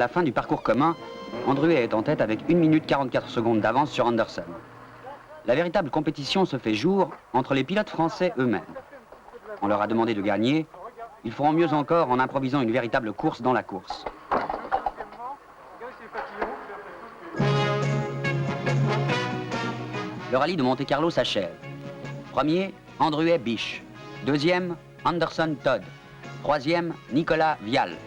la fin du parcours commun, Andruet est en tête avec 1 minute 44 secondes d'avance sur Anderson. La véritable compétition se fait jour entre les pilotes français eux-mêmes. On leur a demandé de gagner, ils feront mieux encore en improvisant une véritable course dans la course. Le rallye de Monte-Carlo s'achève. Premier, Andruet Biche. Deuxième, Anderson Todd. Troisième, Nicolas Vial.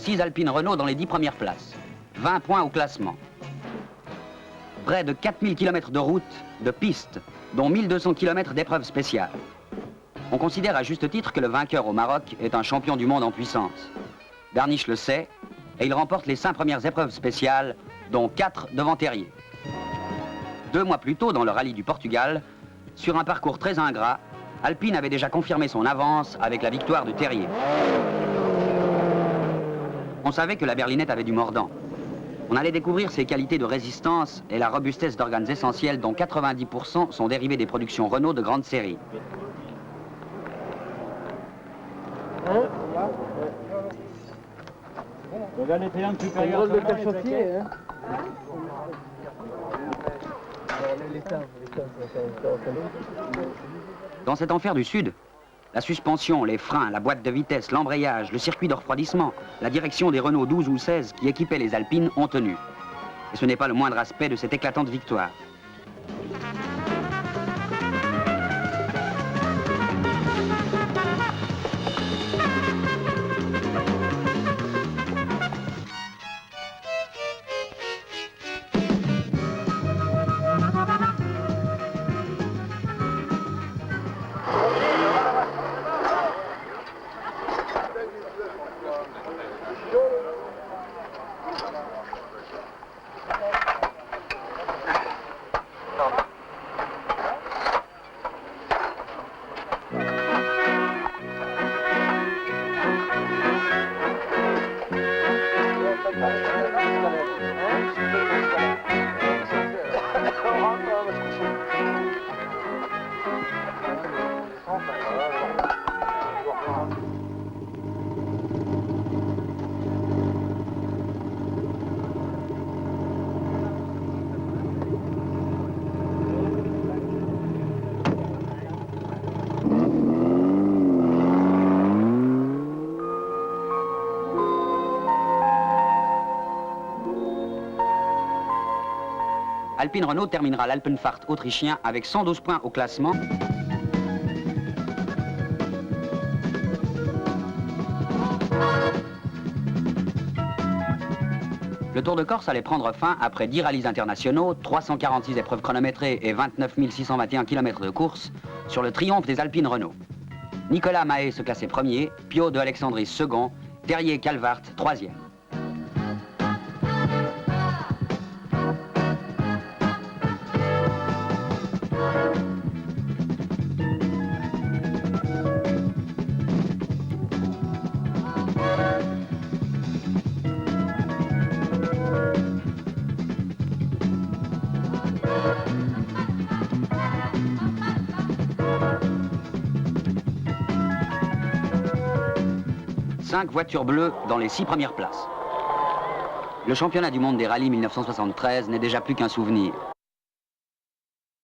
6 Alpine Renault dans les 10 premières places. 20 points au classement. Près de 4000 km de route, de pistes, dont 1200 km d'épreuves spéciales. On considère à juste titre que le vainqueur au Maroc est un champion du monde en puissance. Darniche le sait, et il remporte les 5 premières épreuves spéciales, dont 4 devant Terrier. 2 mois plus tôt, dans le rallye du Portugal, sur un parcours très ingrat, Alpine avait déjà confirmé son avance avec la victoire de Terrier. On savait que la berlinette avait du mordant. On allait découvrir ses qualités de résistance et la robustesse d'organes essentiels dont 90% sont dérivés des productions Renault de grande série. Dans cet enfer du Sud, la suspension, les freins, la boîte de vitesse, l'embrayage, le circuit de refroidissement, la direction des Renault 12 ou 16 qui équipaient les Alpines ont tenu. Et ce n'est pas le moindre aspect de cette éclatante victoire. Alpine Renault terminera l'Alpenfahrt autrichien avec 112 points au classement. Le Tour de Corse allait prendre fin après 10 rallyes internationaux, 346 épreuves chronométrées et 29 621 km de course sur le triomphe des Alpines Renault. Nicolas Mahé se classait premier, Pio de Alexandris second, Terrier Calvart troisième. Cinq voitures bleues dans les 6 premières places. Le championnat du monde des rallyes 1973 n'est déjà plus qu'un souvenir.